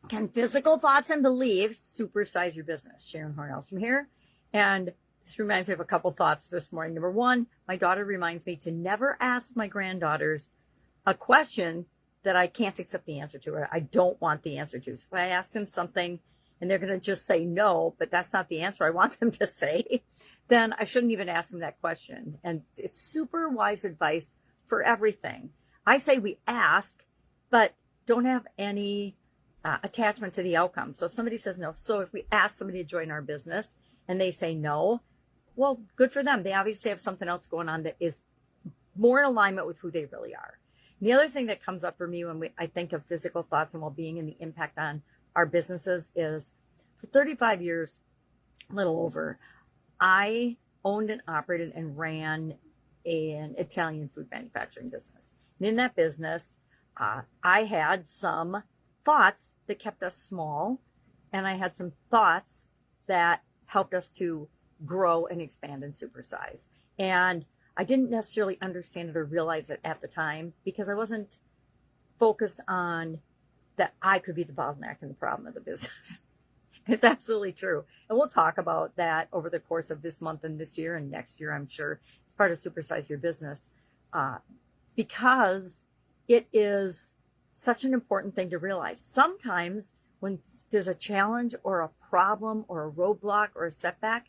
Can physical thoughts and beliefs supersize your business? Sharon Horne-Ellstrom here. And this reminds me of a couple thoughts this morning. Number one, my daughter reminds me to never ask my granddaughters a question that I can't accept the answer to, or I don't want the answer to. So if I ask them something and they're going to just say no, but that's not the answer I want them to say, then I shouldn't even ask them that question. And it's super wise advice for everything. I say we ask, but don't have any attachment to the outcome. So if somebody says no, so if we ask somebody to join our business and they say no, well, good for them. They obviously have something else going on that is more in alignment with who they really are. And the other thing that comes up for me when I think of physical thoughts and well-being and the impact on our businesses is for 35 years, a little over, I owned and operated and ran an Italian food manufacturing business. And in that business, I had some thoughts that kept us small, and I had some thoughts that helped us to grow and expand and supersize. And I didn't necessarily understand it or realize it at the time because I wasn't focused on that I could be the bottleneck and the problem of the business. It's absolutely true. And we'll talk about that over the course of this month and this year and next year, I'm sure. It's part of Supersize Your Business because it is such an important thing to realize. Sometimes when there's a challenge or a problem or a roadblock or a setback,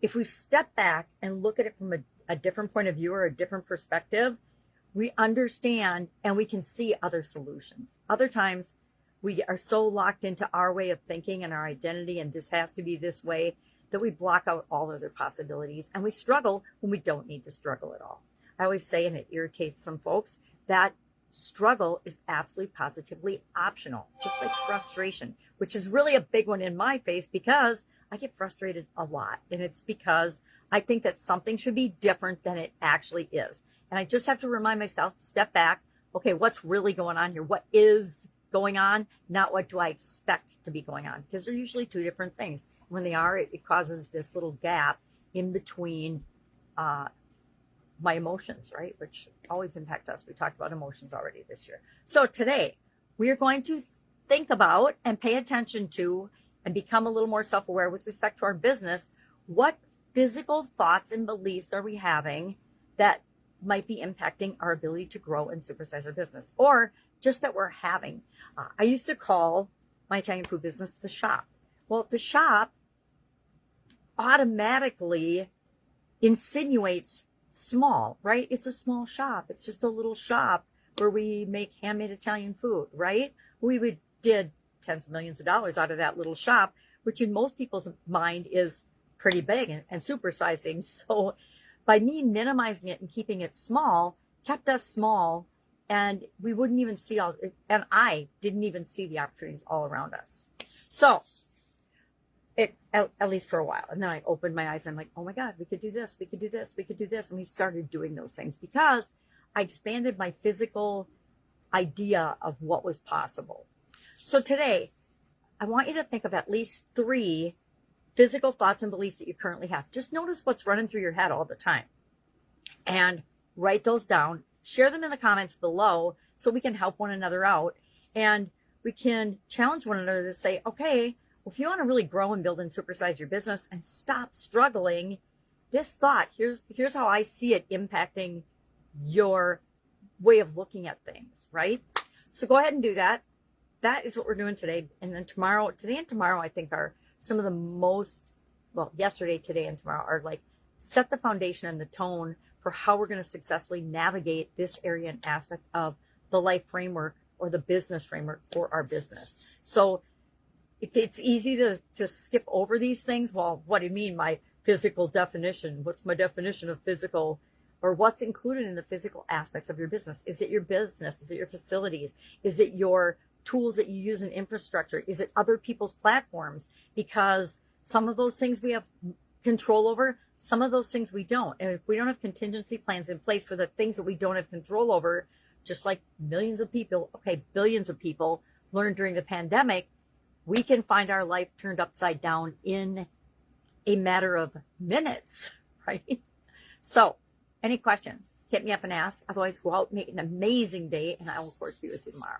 if we step back and look at it from a different point of view or a different perspective, we understand and we can see other solutions. Other times we are so locked into our way of thinking and our identity and this has to be this way that we block out all other possibilities and we struggle when we don't need to struggle at all. I always say, and it irritates some folks, that struggle is absolutely positively optional, just like frustration, which is really a big one in my face because I get frustrated a lot. And it's because I think that something should be different than it actually is. And I just have to remind myself, step back. Okay, what's really going on here? What is going on? Not what do I expect to be going on? Because they're usually two different things. When they are, it causes this little gap in between my emotions, right? Which always impact us. We talked about emotions already this year. So today we are going to think about and pay attention to and become a little more self-aware with respect to our business. What physical thoughts and beliefs are we having that might be impacting our ability to grow and supersize our business, or just that we're having? I used to call my Italian food business the shop. Well, the shop automatically insinuates small, right? It's a small shop. It's just a little shop where we make handmade Italian food, right? We did tens of millions of dollars out of that little shop, which in most people's mind is pretty big and supersizing. So by me minimizing it and keeping it small, kept us small, and we wouldn't even see and I didn't even see the opportunities all around us. So at least for a while. And then I opened my eyes and I'm like, oh my God, we could do this, we could do this, we could do this. And we started doing those things because I expanded my physical idea of what was possible. So today, I want you to think of at least 3 physical thoughts and beliefs that you currently have. Just notice what's running through your head all the time and write those down. Share them in the comments below so we can help one another out and we can challenge one another to say, okay, well, if you want to really grow and build and supersize your business and stop struggling, this thought, here's how I see it impacting your way of looking at things, right? So go ahead and do that. That is what we're doing today. And then today and tomorrow, I think are some of the most, well, yesterday, today, and tomorrow are like set the foundation and the tone for how we're going to successfully navigate this area and aspect of the life framework or the business framework for our business. So it's easy to skip over these things. Well, what do you mean, my physical definition? What's my definition of physical? Or what's included in the physical aspects of your business? Is it your business? Is it your facilities? Is it your tools that you use in infrastructure? Is it other people's platforms? Because some of those things we have control over, some of those things we don't. And if we don't have contingency plans in place for the things that we don't have control over, just like millions of people, okay, billions of people learned during the pandemic, we can find our life turned upside down in a matter of minutes, right? So, any questions? Hit me up and ask. Otherwise, go out and make an amazing day, and I will, of course, be with you tomorrow.